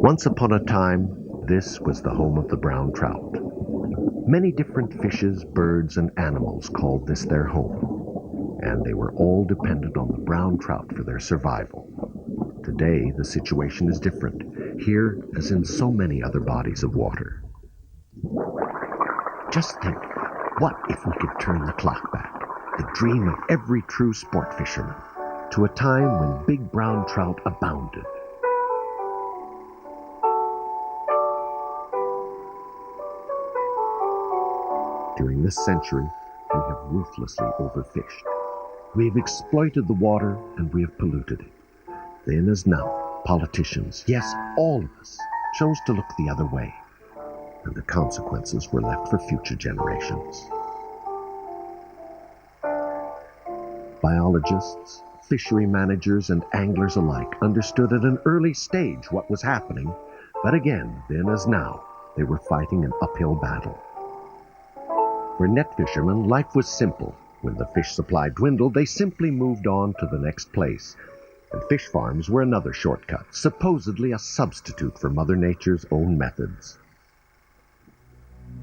Once upon a time, this was the home of the brown trout. Many different fishes, birds, and animals called this their home, and they were all dependent on the brown trout for their survival. Today, the situation is different, here as in so many other bodies of water. Just think, what if we could turn the clock back, the dream of every true sport fisherman, to a time when big brown trout abounded? During this century, we have ruthlessly overfished. We have exploited the water and we have polluted it. Then as now, politicians, yes, all of us, chose to look the other way, and the consequences were left for future generations. Biologists, fishery managers, and anglers alike understood at an early stage what was happening, but again, then as now, they were fighting an uphill battle. For net fishermen, life was simple. When the fish supply dwindled, they simply moved on to the next place, and fish farms were another shortcut, supposedly a substitute for Mother Nature's own methods.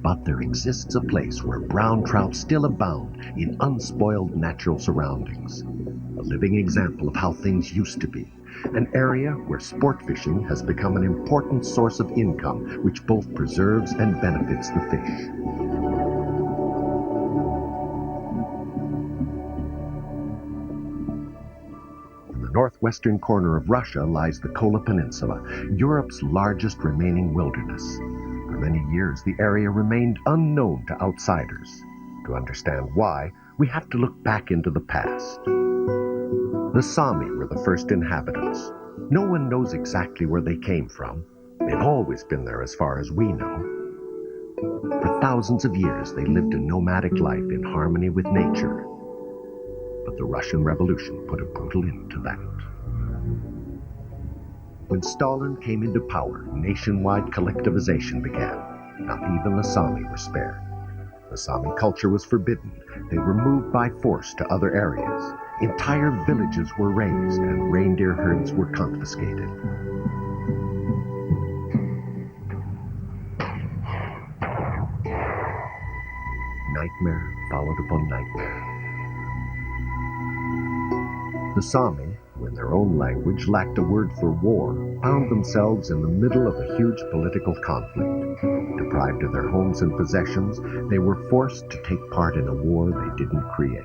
But there exists a place where brown trout still abound in unspoiled natural surroundings, a living example of how things used to be, an area where sport fishing has become an important source of income which both preserves and benefits the fish. Northwestern corner of Russia lies the Kola Peninsula, Europe's largest remaining wilderness. For many years, the area remained unknown to outsiders. To understand why, we have to look back into the past. The Sami were the first inhabitants. No one knows exactly where they came from. They've always been there as far as we know. For thousands of years, they lived a nomadic life in harmony with nature. But the Russian Revolution put a brutal end to that. When Stalin came into power, nationwide collectivization began. Not even the Sami were spared. The Sami culture was forbidden. They were moved by force to other areas. Entire villages were razed and reindeer herds were confiscated. Nightmare followed upon nightmare. The Sami, who in their own language lacked a word for war, found themselves in the middle of a huge political conflict. Deprived of their homes and possessions, they were forced to take part in a war they didn't create.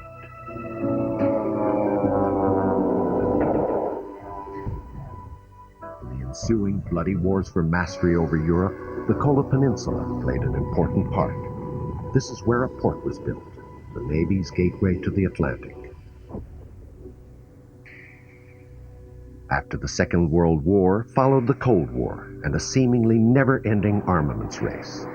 In the ensuing bloody wars for mastery over Europe, the Kola Peninsula played an important part. This is where a port was built, the Navy's gateway to the Atlantic. After the Second World War followed the Cold War and a seemingly never-ending armaments race.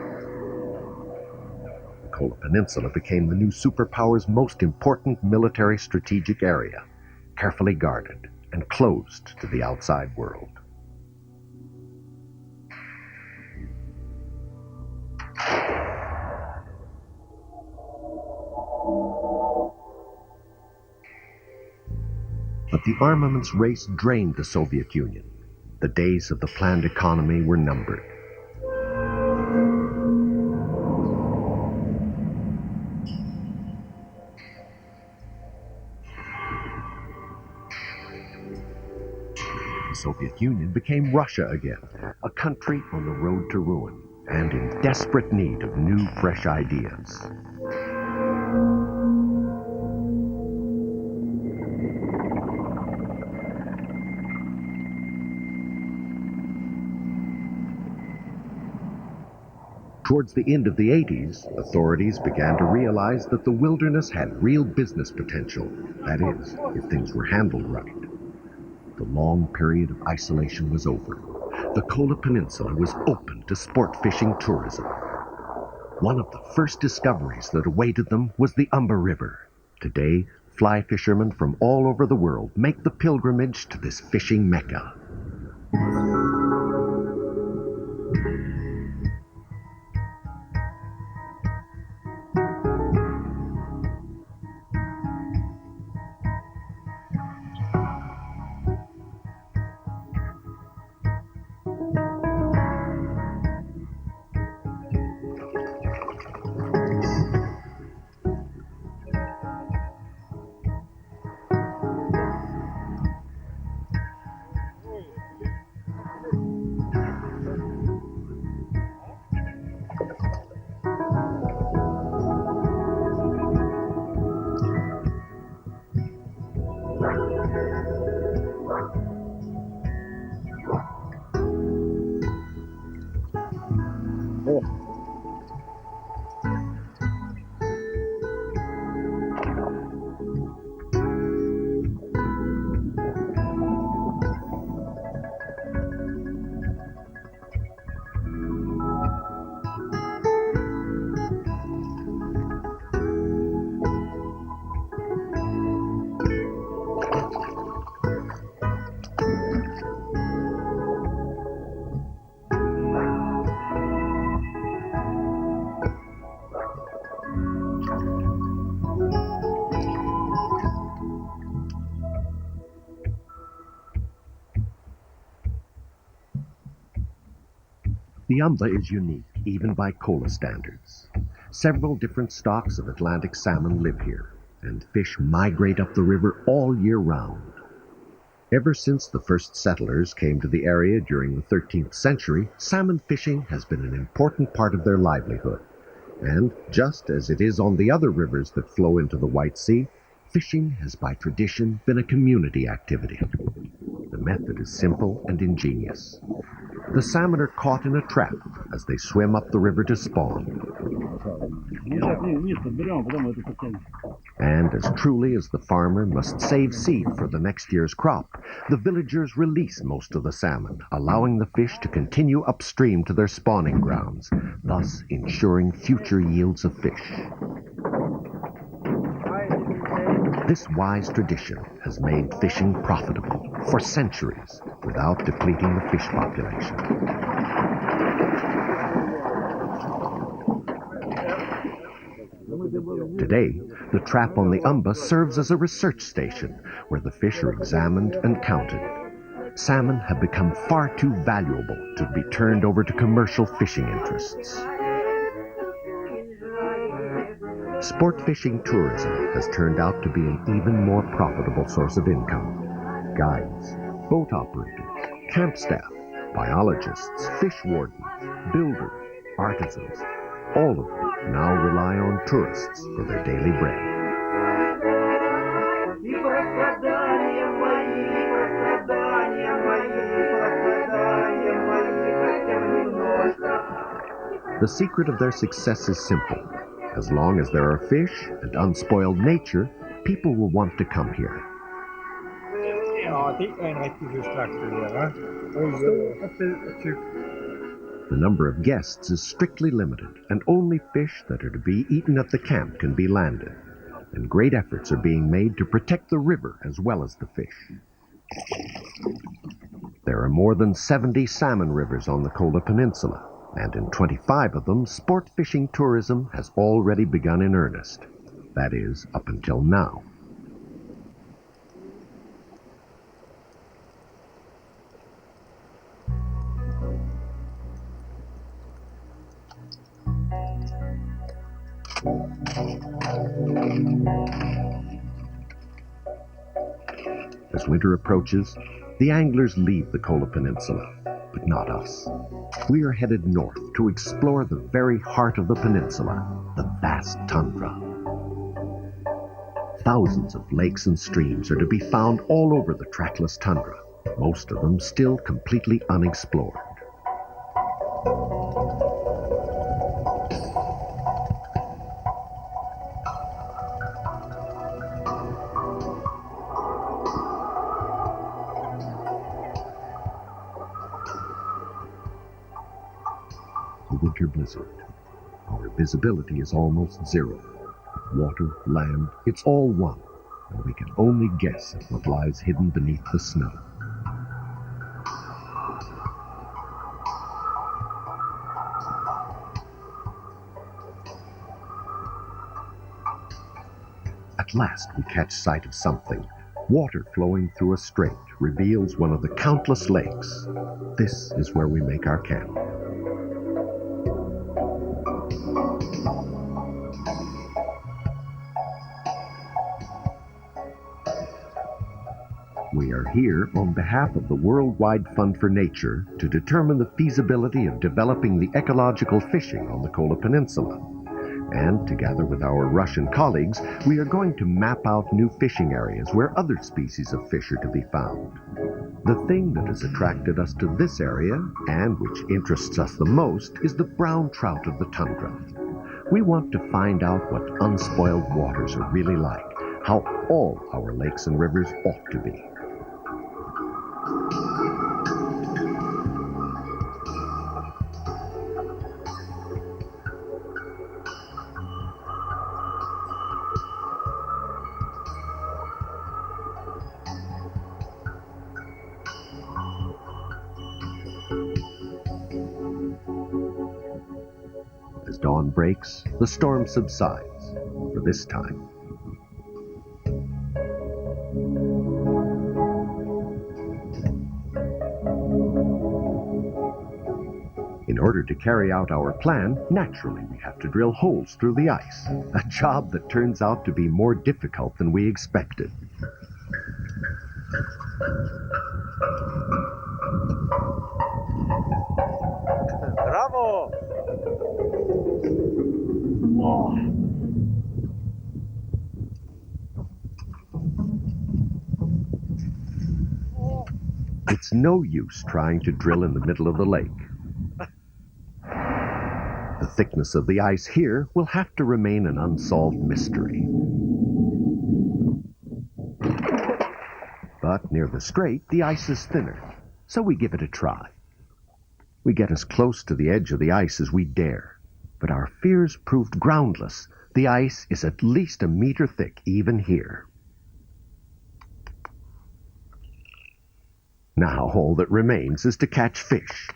The Kola Peninsula became the new superpower's most important military strategic area, carefully guarded and closed to the outside world. But the armaments race drained the Soviet Union. The days of the planned economy were numbered. The Soviet Union became Russia again, a country on the road to ruin, and in desperate need of new, fresh ideas. Towards the end of the 80s, authorities began to realize that the wilderness had real business potential, that is, if things were handled right. The long period of isolation was over. The Kola Peninsula was open to sport fishing tourism. One of the first discoveries that awaited them was the Umber River. Today, fly fishermen from all over the world make the pilgrimage to this fishing mecca. The umba is unique, even by cola standards. Several different stocks of Atlantic salmon live here, and fish migrate up the river all year round. Ever since the first settlers came to the area during the 13th century, salmon fishing has been an important part of their livelihood. And just as it is on the other rivers that flow into the White Sea, fishing has by tradition been a community activity. The method is simple and ingenious. The salmon are caught in a trap as they swim up the river to spawn. And as truly as the farmer must save seed for the next year's crop, the villagers release most of the salmon, allowing the fish to continue upstream to their spawning grounds, thus ensuring future yields of fish. This wise tradition has made fishing profitable for centuries without depleting the fish population. Today, the trap on the umba serves as a research station where the fish are examined and counted. Salmon have become far too valuable to be turned over to commercial fishing interests. Sport fishing tourism has turned out to be an even more profitable source of income. Guides, boat operators, camp staff, biologists, fish wardens, builders, artisans, all of them now rely on tourists for their daily bread. The secret of their success is simple. As long as there are fish and unspoiled nature, people will want to come here. The number of guests is strictly limited, and only fish that are to be eaten at the camp can be landed. And great efforts are being made to protect the river as well as the fish. There are more than 70 salmon rivers on the Kola Peninsula, and in 25 of them, sport fishing tourism has already begun in earnest. That is, up until now. As winter approaches, the anglers leave the Kola Peninsula, but not us. We are headed north to explore the very heart of the peninsula, the vast tundra. Thousands of lakes and streams are to be found all over the trackless tundra, most of them still completely unexplored. Winter blizzard. Our visibility is almost zero. Water, land, it's all one, and we can only guess at what lies hidden beneath the snow. At last we catch sight of something. Water flowing through a strait reveals one of the countless lakes. This is where we make our camp. We are here on behalf of the Worldwide Fund for Nature to determine the feasibility of developing the ecological fishing on the Kola Peninsula. And together with our Russian colleagues, we are going to map out new fishing areas where other species of fish are to be found. The thing that has attracted us to this area, and which interests us the most, is the brown trout of the tundra. We want to find out what unspoiled waters are really like, how all our lakes and rivers ought to be. As dawn breaks, the storm subsides, for this time. In order to carry out our plan, naturally we have to drill holes through the ice, a job that turns out to be more difficult than we expected. Bravo! It's no use trying to drill in the middle of the lake. The thickness of the ice here will have to remain an unsolved mystery. But near the strait, the ice is thinner, so we give it a try. We get as close to the edge of the ice as we dare, but our fears proved groundless. The ice is at least a meter thick even here. Now all that remains is to catch fish.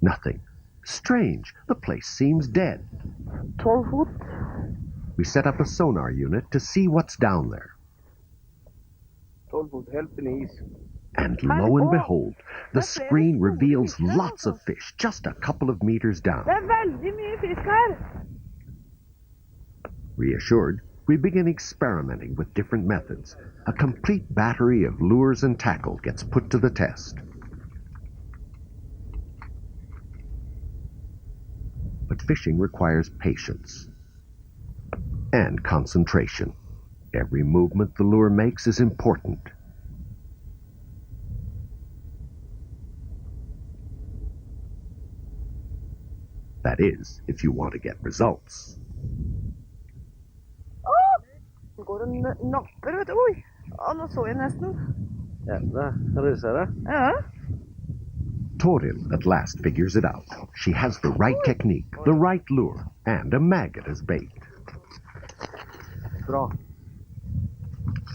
Nothing. Strange, the place seems dead. 12 foot. We set up a sonar unit to see what's down there. 12 foot, help please. And lo and behold, the screen reveals lots of fish just a couple of meters down. Reassured, we begin experimenting with different methods. A complete battery of lures and tackle gets put to the test. But fishing requires patience and concentration. Every movement the lure makes is important. That is, if you want to get results. Går det napper, vet du. Oi, nå så jeg nesten. Jävlar, rusar det? Ja. Toril at last figures it out. She has the right technique, the right lure, and a maggot as bait. Bra.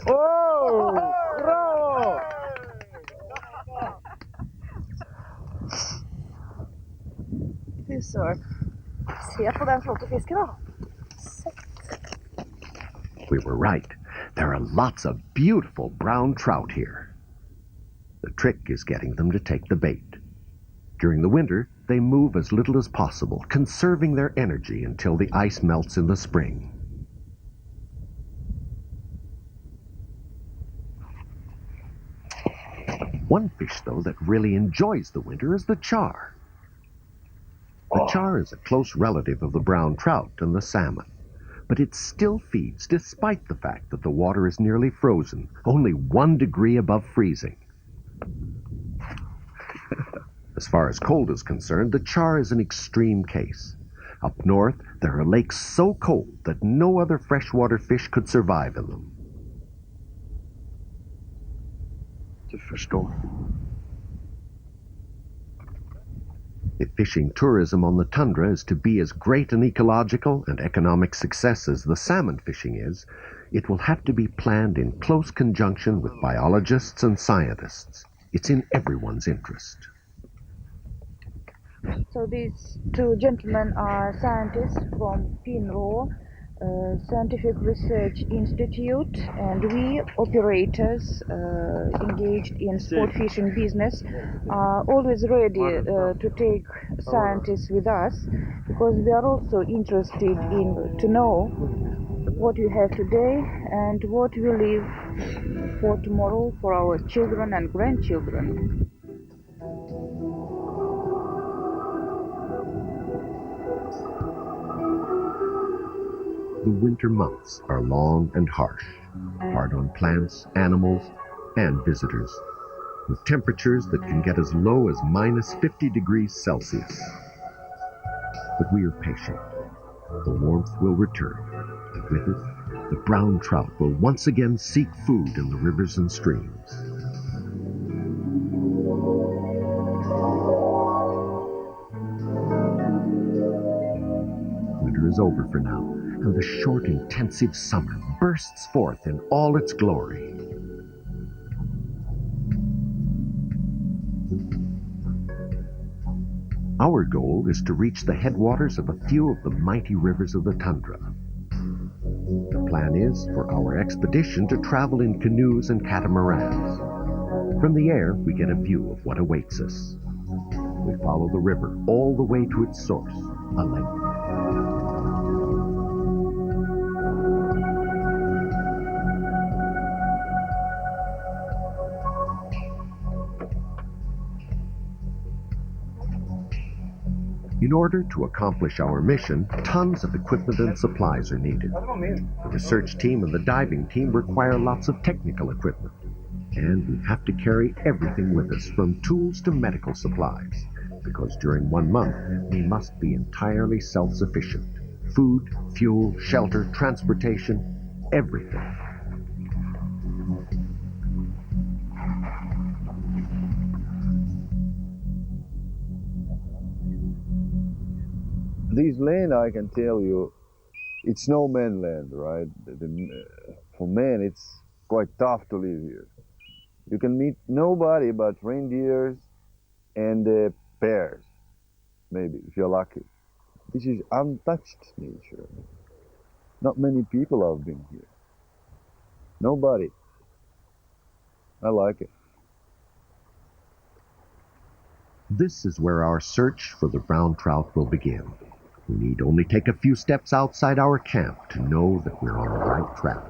Oh! Bra! Fy søren. Se på den flotte fisken da. We were right. There are lots of beautiful brown trout here. The trick is getting them to take the bait. During the winter, they move as little as possible, conserving their energy until the ice melts in the spring. One fish, though, that really enjoys the winter is the char. The char is a close relative of the brown trout and the salmon, but it still feeds despite the fact that the water is nearly frozen, only 1 degree above freezing. As far as cold is concerned, the char is an extreme case. Up north, there are lakes so cold that no other freshwater fish could survive in them. Du förstår. If fishing tourism on the tundra is to be as great an ecological and economic success as the salmon fishing is, it will have to be planned in close conjunction with biologists and scientists. It's in everyone's interest. So these two gentlemen are scientists from Finro Scientific Research Institute, and we operators engaged in sport fishing business are always ready to take scientists with us, because we are also interested in to know what you have today and what we leave for tomorrow for our children and grandchildren. The winter months are long and harsh, hard on plants, animals, and visitors, with temperatures that can get as low as minus 50 degrees Celsius. But we are patient. The warmth will return, and with it, the brown trout will once again seek food in the rivers and streams. Winter is over for now, and the short, intensive summer bursts forth in all its glory. Our goal is to reach the headwaters of a few of the mighty rivers of the tundra. The plan is for our expedition to travel in canoes and catamarans. From the air, we get a view of what awaits us. we follow the river all the way to its source, a lake. In order to accomplish our mission, tons of equipment and supplies are needed. The research team and the diving team require lots of technical equipment. And we have to carry everything with us, from tools to medical supplies, because during 1 month we must be entirely self-sufficient. Food, fuel, shelter, transportation, everything. This land, I can tell you, it's no man land, right? For men, it's quite tough to live here. You can meet nobody but reindeers and bears, maybe, if you're lucky. This is untouched nature. Not many people have been here. Nobody. I like it. This is where our search for the brown trout will begin. We need only take a few steps outside our camp to know that we're on the right track.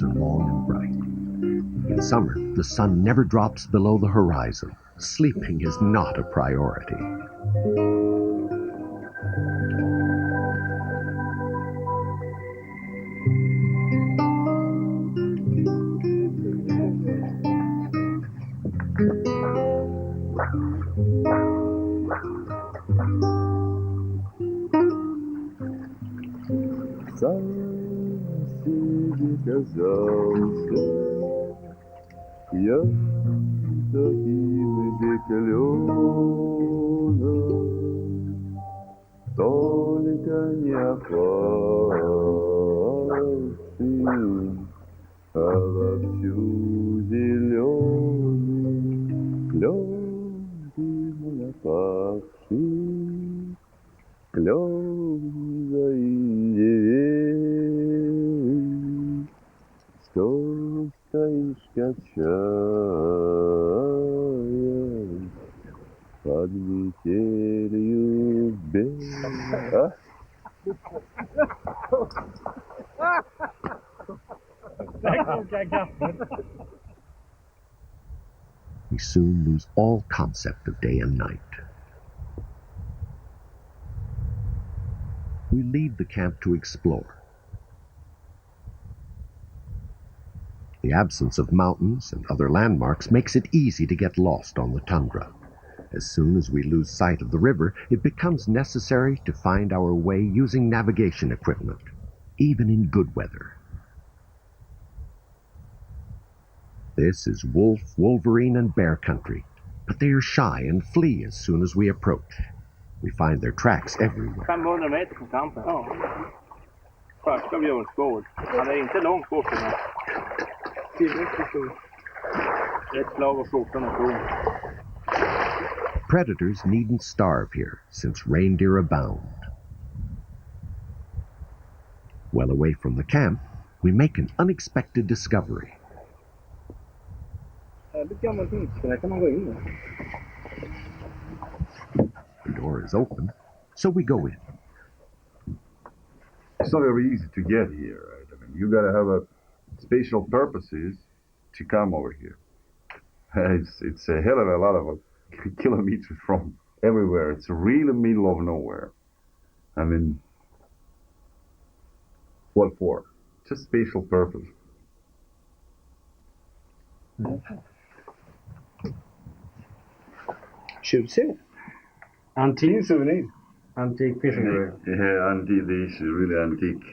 Are long and bright. In summer, the sun never drops below the horizon. Sleeping is not a priority. Казался я таким же калёным, только не опавшим, а вовсю зелёным, клёнким напавшим, клён заиндевел. Что стоишь, качаясь под метелью белой? We soon lose all concept of day and night. We leave the camp to explore. The absence of mountains and other landmarks makes it easy to get lost on the tundra. As soon as we lose sight of the river, it becomes necessary to find our way using navigation equipment, even in good weather. This is wolf, wolverine, and bear country, but they are shy and flee as soon as we approach. We find their tracks everywhere. 500 meter från campen. Ja. Första björnspår. Han är inte långt bort den här. Tillräckligt stor. Ett slag och 14 är tom. Predators needn't starve here, since reindeer abound. Well away from the camp, we make an unexpected discovery. Väldigt gammalt hus, där kan man gå in. The door is open, so we go in. It's not very easy to get here, right? I mean, you gotta have a special purposes to come over here. It's a hell of a lot of kilometers from everywhere. It's really middle of nowhere. I mean, what for? Just special purpose. Tjusig. Antique souvenir. Antique fishing rig. Yeah, antique. This is really antique.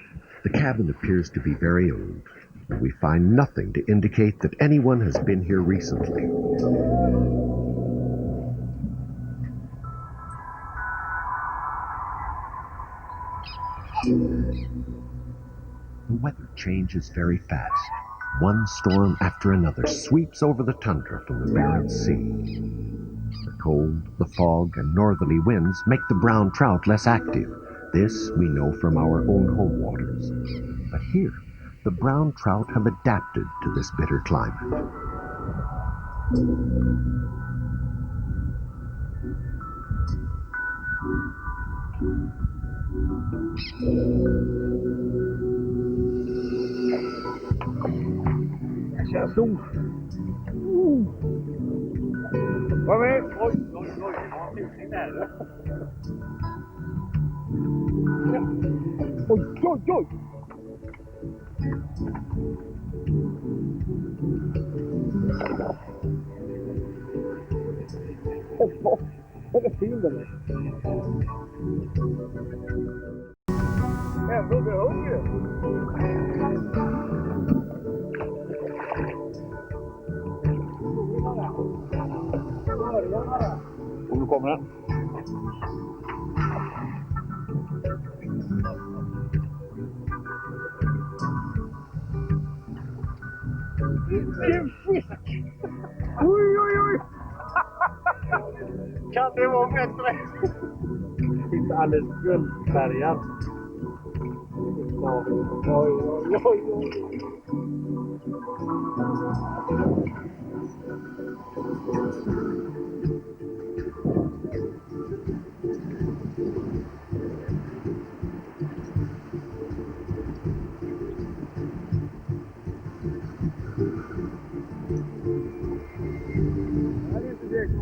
The cabin appears to be very old, and we find nothing to indicate that anyone has been here recently. The weather changes very fast. One storm after another sweeps over the tundra from the Barents Sea. The cold, the fog, and northerly winds make the brown trout less active. This we know from our own home waters. But here, the brown trout have adapted to this bitter climate. Jag känner stor. Vad med? Oj, oj, oj. Ja, filmning där. Oj, oj, oj. Åh, vad är fin den är. Ändå blir jag hungrig. Och nu kommer den. Det är en fisk! Oj, oj, oj! Kan det vara bättre? Inte alldeles guldfärgad. Oj, oj, oj, oj.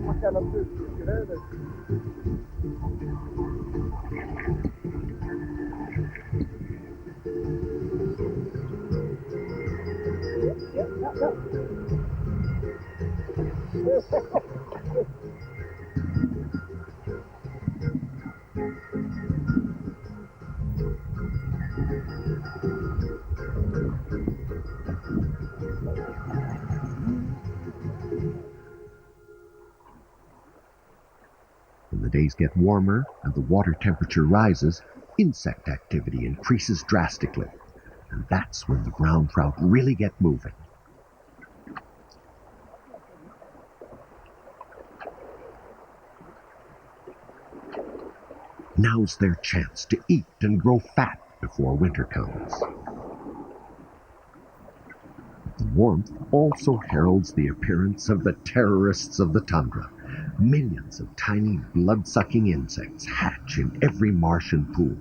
Man kallar slutfiskgrödor. When the days get warmer and the water temperature rises, insect activity increases drastically. And that's when the brown trout really get moving. Now's their chance to eat and grow fat before winter comes. The warmth also heralds the appearance of the terrorists of the tundra. Millions of tiny blood-sucking insects hatch in every marsh and pool.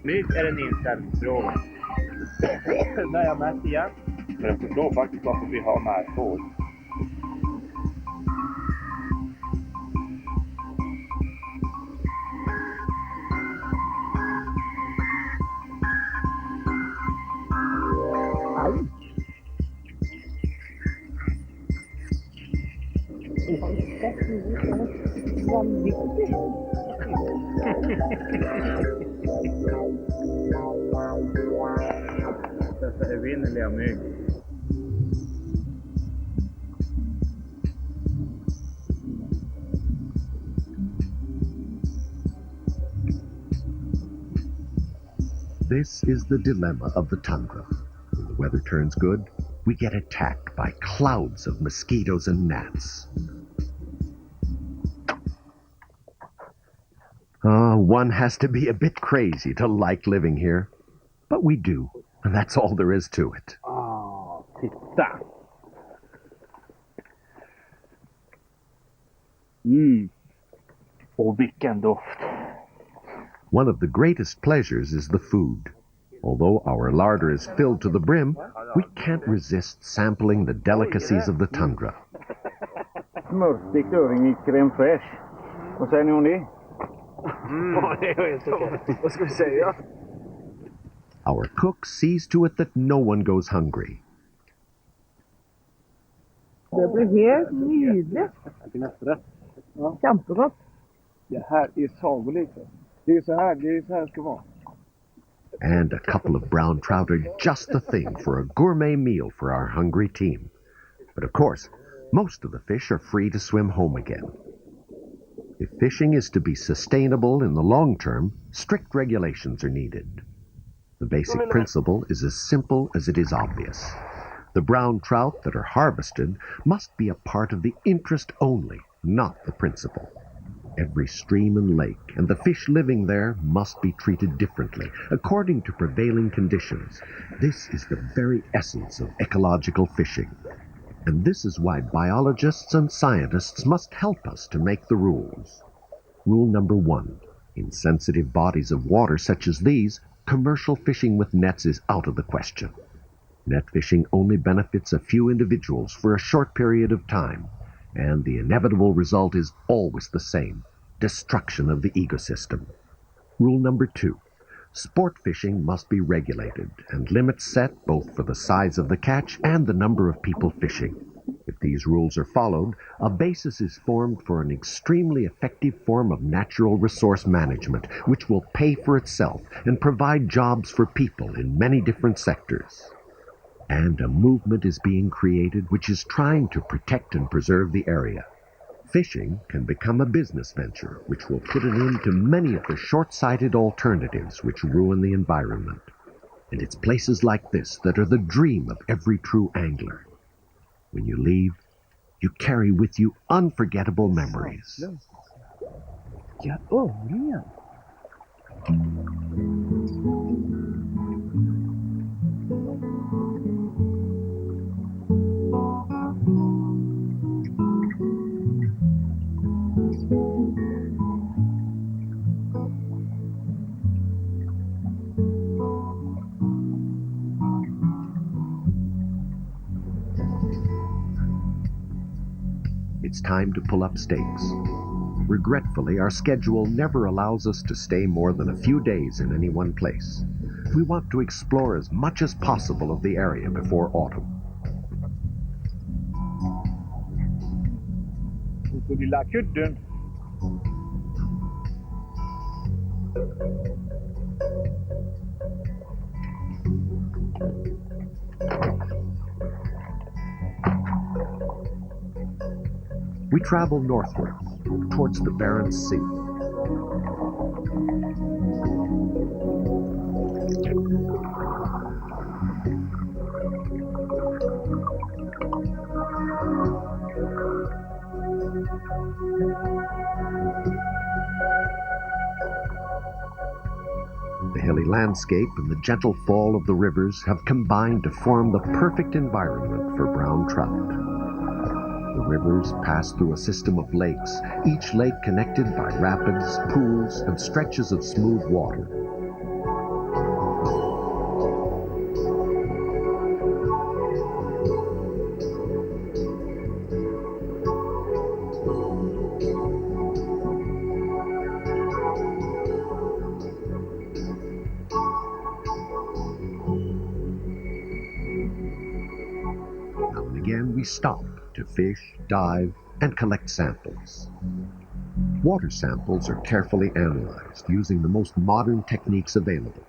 Nytt är en inställningsfråga. När jag mätt igen. Men jag förstår faktiskt varför vi har närhål. Detta är vinnerliga mygg. This is the dilemma of the tundra. When the weather turns good, we get attacked by clouds of mosquitoes and gnats. One has to be a bit crazy to like living here. But we do, and that's all there is to it. Titta! Och vilken doft! One of the greatest pleasures is the food. Although our larder is filled to the brim, we can't resist sampling the delicacies of the tundra. Smörstekt öring i crème fraîche. Vad säger ni om det? Det är helt okej. Vad ska vi säga? Our cook sees to it that no one goes hungry. Det blir helt nydelig. Kjempegott. Det här är sagolikt. Det är så här det ska vara. And a couple of brown trout are just the thing for a gourmet meal for our hungry team. But of course, most of the fish are free to swim home again. If fishing is to be sustainable in the long term, strict regulations are needed. The basic principle is as simple as it is obvious. The brown trout that are harvested must be a part of the interest only, not the principle. Every stream and lake and the fish living there must be treated differently, according to prevailing conditions. This is the very essence of ecological fishing. And this is why biologists and scientists must help us to make the rules. Rule number 1. In sensitive bodies of water such as these, commercial fishing with nets is out of the question. Net fishing only benefits a few individuals for a short period of time, and the inevitable result is always the same: destruction of the ecosystem. Rule number 2. Sport fishing must be regulated, and limits set both for the size of the catch and the number of people fishing. If these rules are followed, a basis is formed for an extremely effective form of natural resource management, which will pay for itself and provide jobs for people in many different sectors. And a movement is being created which is trying to protect and preserve the area. Fishing can become a business venture which will put an end to many of the short-sighted alternatives which ruin the environment. And it's places like this that are the dream of every true angler. When you leave, you carry with you unforgettable memories. Ja, öringen. It's time to pull up stakes. Regretfully, our schedule never allows us to stay more than a few days in any one place. We want to explore as much as possible of the area before autumn. Så lilla kudden. We travel northward, towards the Barents Sea. The hilly landscape and the gentle fall of the rivers have combined to form the perfect environment for brown trout. The rivers pass through a system of lakes, each lake connected by rapids, pools, and stretches of smooth water. Now and again we stop to fish, dive, and collect samples. Water samples are carefully analyzed using the most modern techniques available.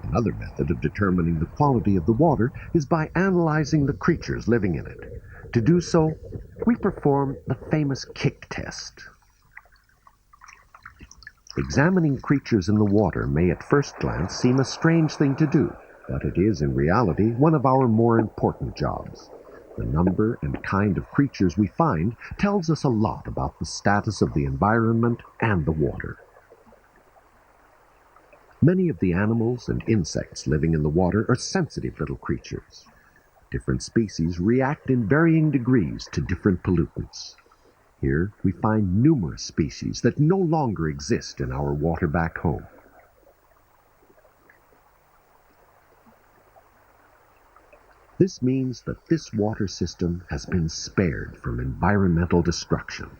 Another method of determining the quality of the water is by analyzing the creatures living in it. To do so, we perform the famous kick test. Examining creatures in the water may at first glance seem a strange thing to do, but it is in reality one of our more important jobs. The number and kind of creatures we find tells us a lot about the status of the environment and the water. Many of the animals and insects living in the water are sensitive little creatures. Different species react in varying degrees to different pollutants. Here we find numerous species that no longer exist in our water back home. This means that this water system has been spared from environmental destruction.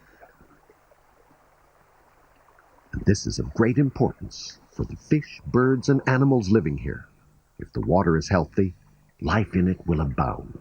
And this is of great importance for the fish, birds, and animals living here. If the water is healthy, life in it will abound.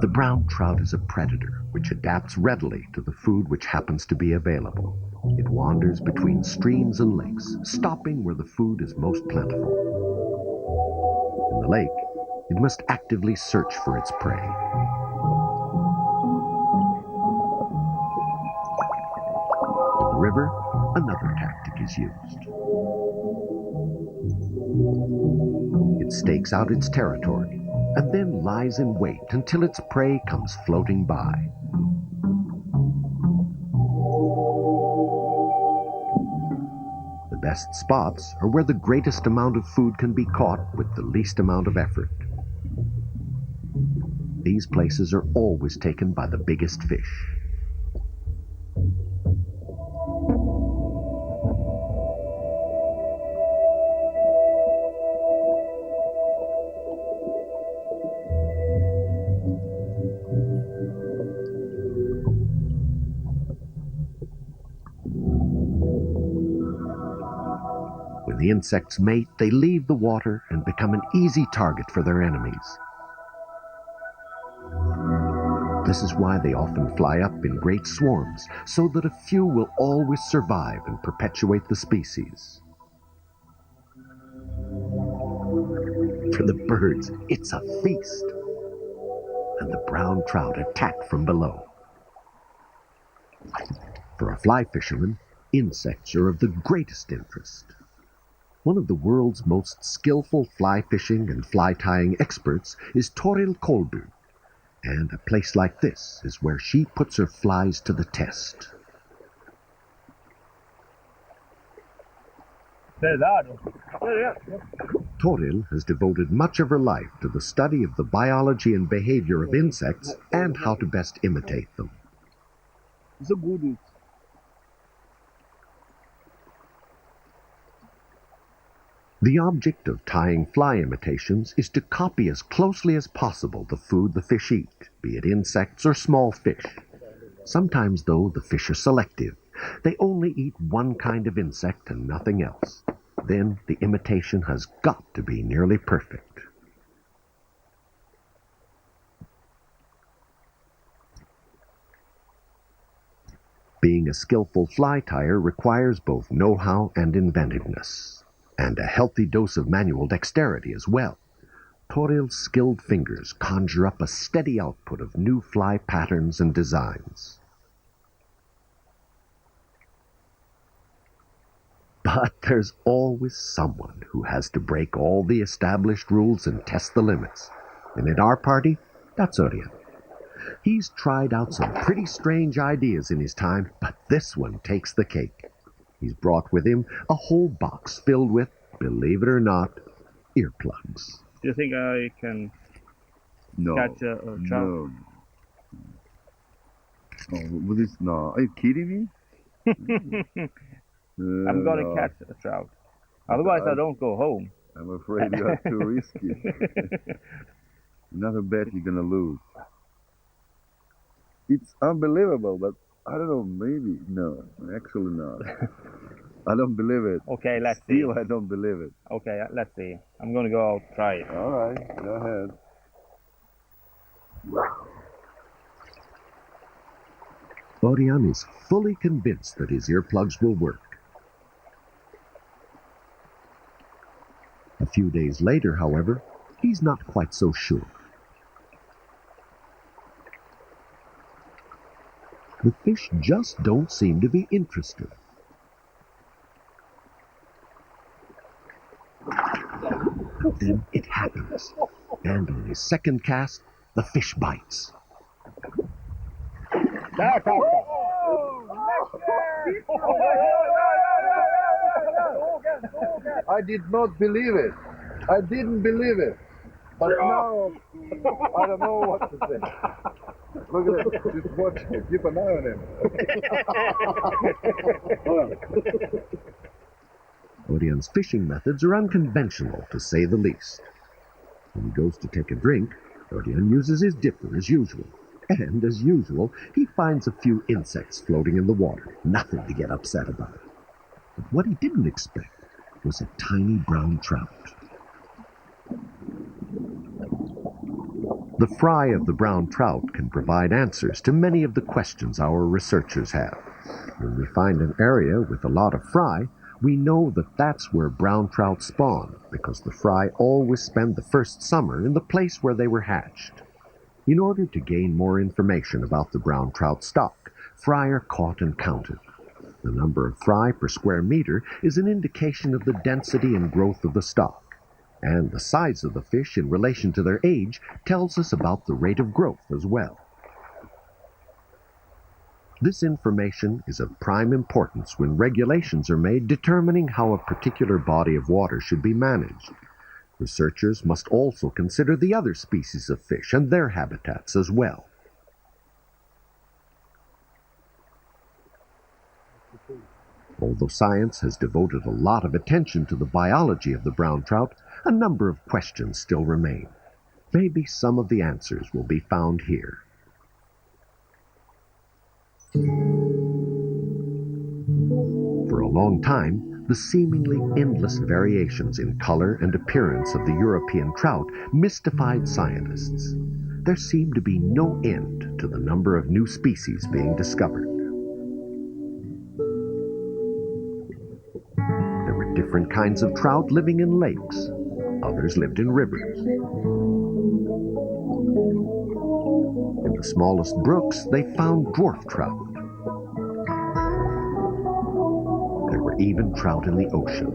The brown trout is a predator which adapts readily to the food which happens to be available. It wanders between streams and lakes, stopping where the food is most plentiful. In the lake, it must actively search for its prey. In the river, another tactic is used. It stakes out its territory and then lies in wait until its prey comes floating by. The best spots are where the greatest amount of food can be caught with the least amount of effort. These places are always taken by the biggest fish. When the insects mate, they leave the water and become an easy target for their enemies. This is why they often fly up in great swarms, so that a few will always survive and perpetuate the species. For the birds, it's a feast, and the brown trout attack from below. For a fly fisherman, insects are of the greatest interest. One of the world's most skillful fly fishing and fly tying experts is Toril Kolbu, and a place like this is where she puts her flies to the test. Toril has devoted much of her life to the study of the biology and behavior of insects and how to best imitate them. The object of tying fly imitations is to copy as closely as possible the food the fish eat, be it insects or small fish. Sometimes, though, the fish are selective. They only eat one kind of insect and nothing else. Then the imitation has got to be nearly perfect. Being a skillful fly tyer requires both know-how and inventiveness, and a healthy dose of manual dexterity as well. Toril's skilled fingers conjure up a steady output of new fly patterns and designs. But there's always someone who has to break all the established rules and test the limits. And in our party, that's Örjan. He's tried out some pretty strange ideas in his time, but this one takes the cake. He's brought with him a whole box filled with, believe it or not, earplugs. Do you think I can catch a trout? No. Oh, what is no? Are you kidding me? I'm gonna catch a trout. Otherwise, I don't go home. I'm afraid you are too risky. Another bet you're gonna lose. It's unbelievable, but I don't know, maybe. No, actually not. I don't believe it. Okay, let's see. Still, I don't believe it. Okay, let's see. I'm gonna go out, try it. All right, go ahead. Orion is fully convinced that his earplugs will work. A few days later, however, he's not quite so sure. The fish just don't seem to be interested. But then it happens, and on his second cast, the fish bites. I did not believe it. I didn't believe it. But now, I don't know what to say. Look at it. Just watch him. Keep an eye on him. Orion's fishing methods are unconventional, to say the least. When he goes to take a drink, Orion uses his dipper as usual. And, as usual, he finds a few insects floating in the water. Nothing to get upset about. But what he didn't expect was a tiny brown trout. The fry of the brown trout can provide answers to many of the questions our researchers have. When we find an area with a lot of fry, we know that that's where brown trout spawn, because the fry always spend the first summer in the place where they were hatched. In order to gain more information about the brown trout stock, fry are caught and counted. The number of fry per square meter is an indication of the density and growth of the stock, and the size of the fish in relation to their age tells us about the rate of growth as well. This information is of prime importance when regulations are made determining how a particular body of water should be managed. Researchers must also consider the other species of fish and their habitats as well. Although science has devoted a lot of attention to the biology of the brown trout, a number of questions still remain. Maybe some of the answers will be found here. For a long time, the seemingly endless variations in color and appearance of the European trout mystified scientists. There seemed to be no end to the number of new species being discovered. There were different kinds of trout living in lakes. Others lived in rivers. In the smallest brooks, they found dwarf trout. There were even trout in the ocean.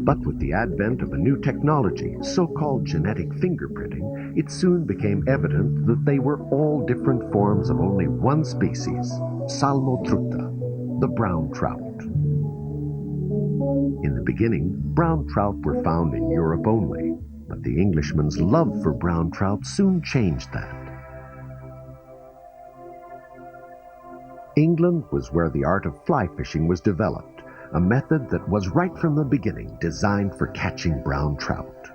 But with the advent of a new technology, so-called genetic fingerprinting, it soon became evident that they were all different forms of only one species, Salmotruta, the brown trout. In the beginning, brown trout were found in Europe only, but the Englishman's love for brown trout soon changed that. England was where the art of fly fishing was developed, a method that was right from the beginning designed for catching brown trout.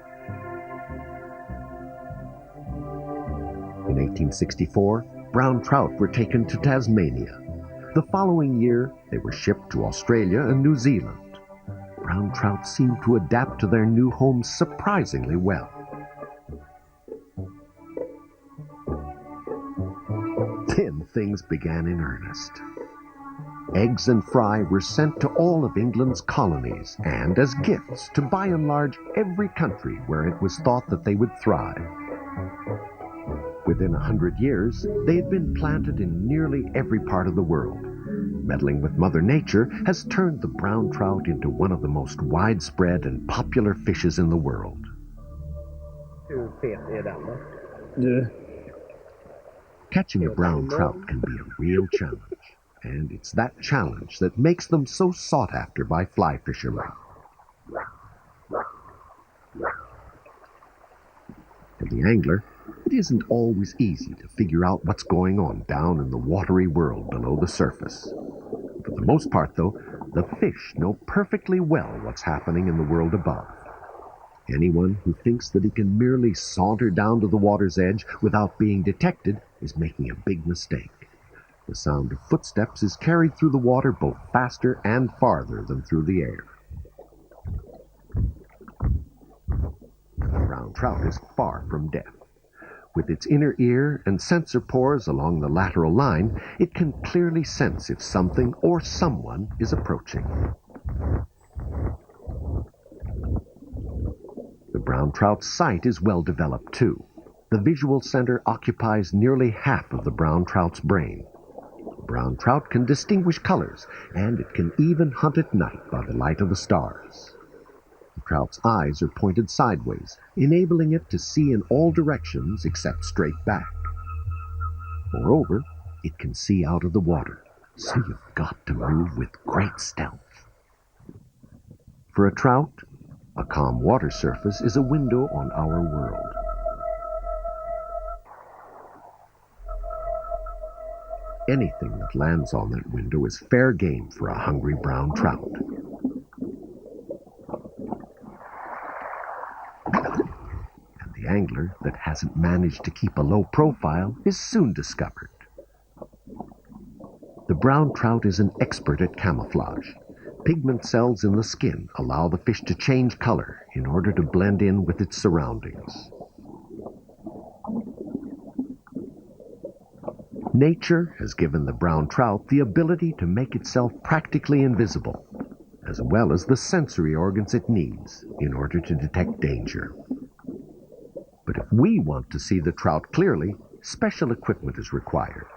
In 1864, brown trout were taken to Tasmania. The following year, they were shipped to Australia and New Zealand. Brown trout seemed to adapt to their new homes surprisingly well. Then things began in earnest. Eggs and fry were sent to all of England's colonies and as gifts to by and large every country where it was thought that they would thrive. Within 100 years, they had been planted in nearly every part of the world. Meddling with Mother Nature has turned the brown trout into one of the most widespread and popular fishes in the world. Catching a brown trout can be a real challenge, and it's that challenge that makes them so sought after by fly fishermen. For the angler, it isn't always easy to figure out what's going on down in the watery world below the surface. For the most part, though, The fish know perfectly well what's happening in the world above. Anyone who thinks that he can merely saunter down to the water's edge without being detected is making a big mistake. The sound of footsteps is carried through the water both faster and farther than through the air. The brown trout is far from deaf. With its inner ear and sensor pores along the lateral line, it can clearly sense if something or someone is approaching. The brown trout's sight is well developed too. The visual center occupies nearly half of the brown trout's brain. The brown trout can distinguish colors, and it can even hunt at night by the light of the stars. The trout's eyes are pointed sideways, enabling it to see in all directions except straight back. Moreover, it can see out of the water, so you've got to move with great stealth. For a trout, a calm water surface is a window on our world. Anything that lands on that window is fair game for a hungry brown trout. And the angler that hasn't managed to keep a low profile is soon discovered. The brown trout is an expert at camouflage. Pigment cells in the skin allow the fish to change color in order to blend in with its surroundings. Nature has given the brown trout the ability to make itself practically invisible, as well as the sensory organs it needs in order to detect danger. But if we want to see the trout clearly, special equipment is required.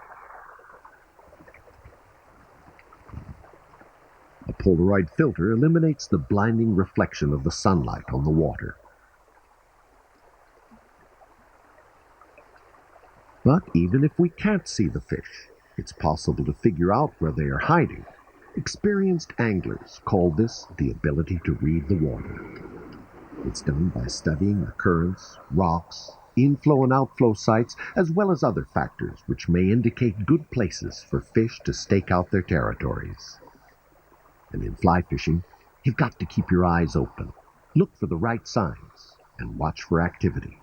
A Polaroid filter eliminates the blinding reflection of the sunlight on the water. But even if we can't see the fish, it's possible to figure out where they are hiding. Experienced anglers call this the ability to read the water. It's done by studying the currents, rocks, inflow and outflow sites, as well as other factors which may indicate good places for fish to stake out their territories. And in fly fishing, you've got to keep your eyes open, look for the right signs, and watch for activity.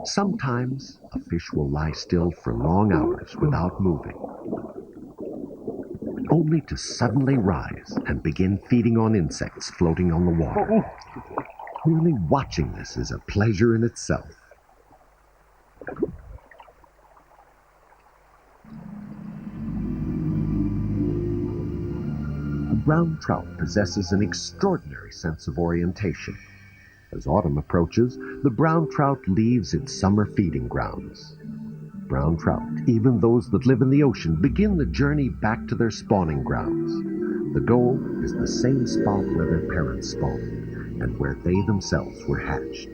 Sometimes a fish will lie still for long hours without moving, only to suddenly rise and begin feeding on insects floating on the water. Merely watching this is a pleasure in itself. The brown trout possesses an extraordinary sense of orientation. As autumn approaches, the brown trout leaves its summer feeding grounds. Brown trout, even those that live in the ocean, begin the journey back to their spawning grounds. The goal is the same spot where their parents spawned, and where they themselves were hatched.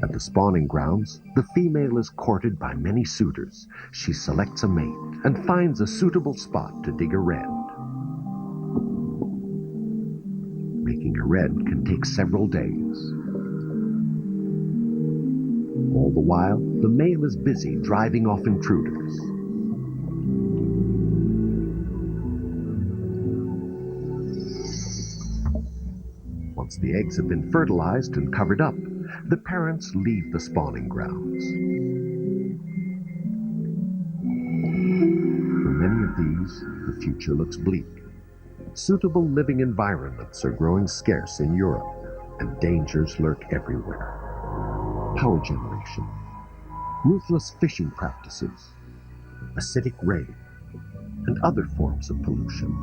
At the spawning grounds, the female is courted by many suitors. She selects a mate and finds a suitable spot to dig a redd. Making a redd can take several days. All the while, the male is busy driving off intruders. Once the eggs have been fertilized and covered up, the parents leave the spawning grounds. For many of these, the future looks bleak. Suitable living environments are growing scarce in Europe, and dangers lurk everywhere. Power generation, ruthless fishing practices, acidic rain, and other forms of pollution.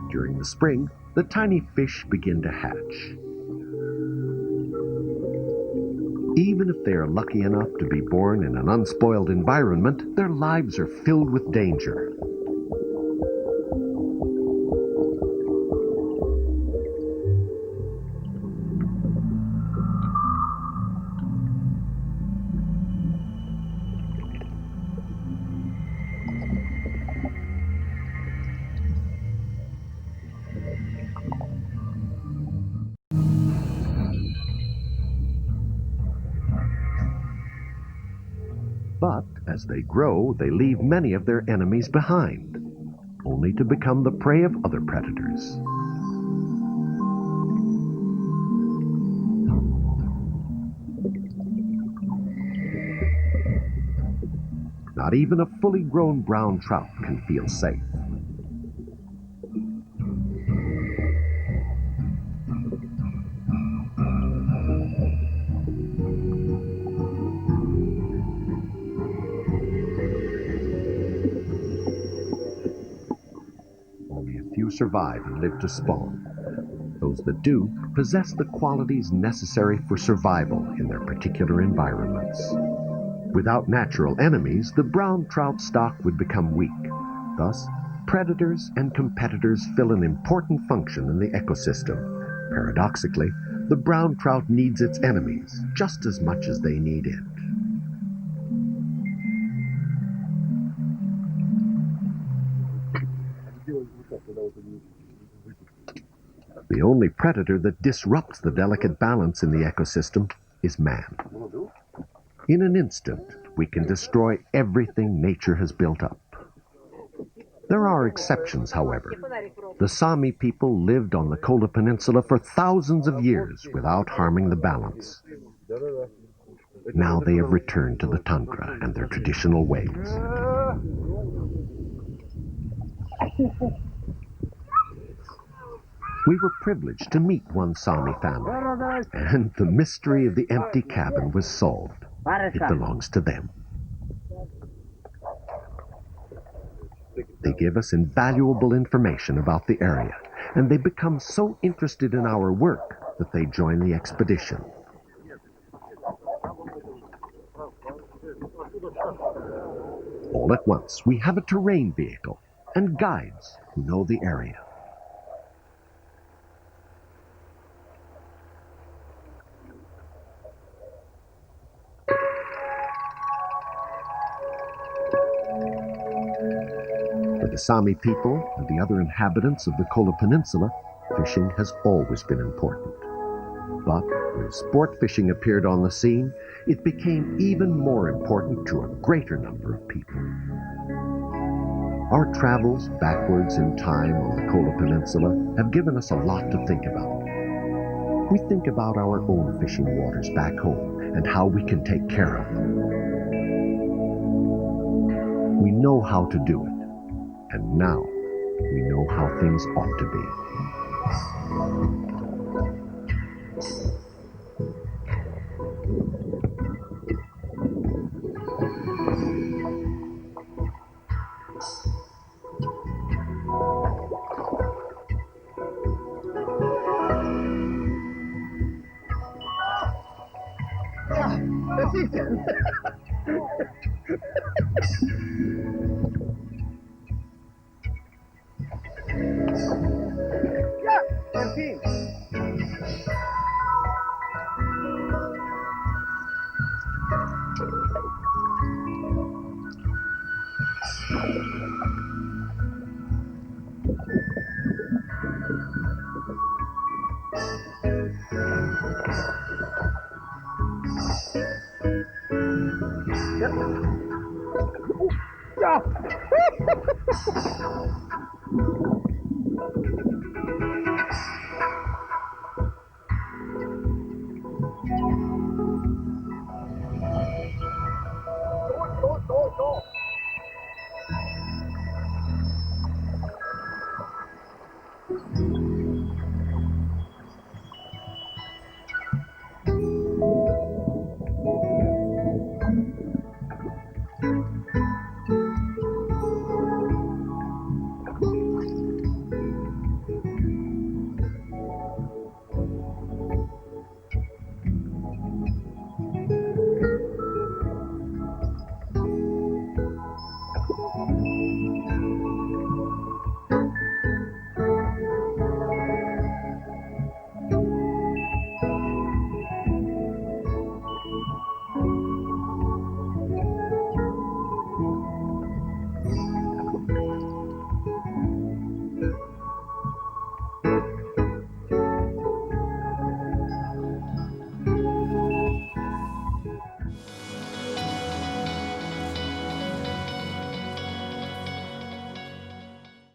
During the spring, the tiny fish begin to hatch. Even if they are lucky enough to be born in an unspoiled environment, their lives are filled with danger. But As they grow, they leave many of their enemies behind, only to become the prey of other predators. Not even a fully grown brown trout can feel safe. Only a few survive and live to spawn. Those that do possess the qualities necessary for survival in their particular environments. Without natural enemies, the brown trout stock would become weak. Thus, predators and competitors fill an important function in the ecosystem. Paradoxically, the brown trout needs its enemies just as much as they need it. The only predator that disrupts the delicate balance in the ecosystem is man. In an instant, we can destroy everything nature has built up. There are exceptions, however. The Sami people lived on the Kola Peninsula for thousands of years without harming the balance. Now they have returned to the tundra and their traditional ways. We were privileged to meet one Sami family, and the mystery of the empty cabin was solved. It belongs to them. They give us invaluable information about the area, and they become so interested in our work that they join the expedition. All at once, we have a terrain vehicle and guides who know the area. For the Sami people and the other inhabitants of the Kola Peninsula, fishing has always been important. But when sport fishing appeared on the scene, it became even more important to a greater number of people. Our travels backwards in time on the Kola Peninsula have given us a lot to think about. We think about our own fishing waters back home and how we can take care of them. We know how to do it, and now we know how things ought to be.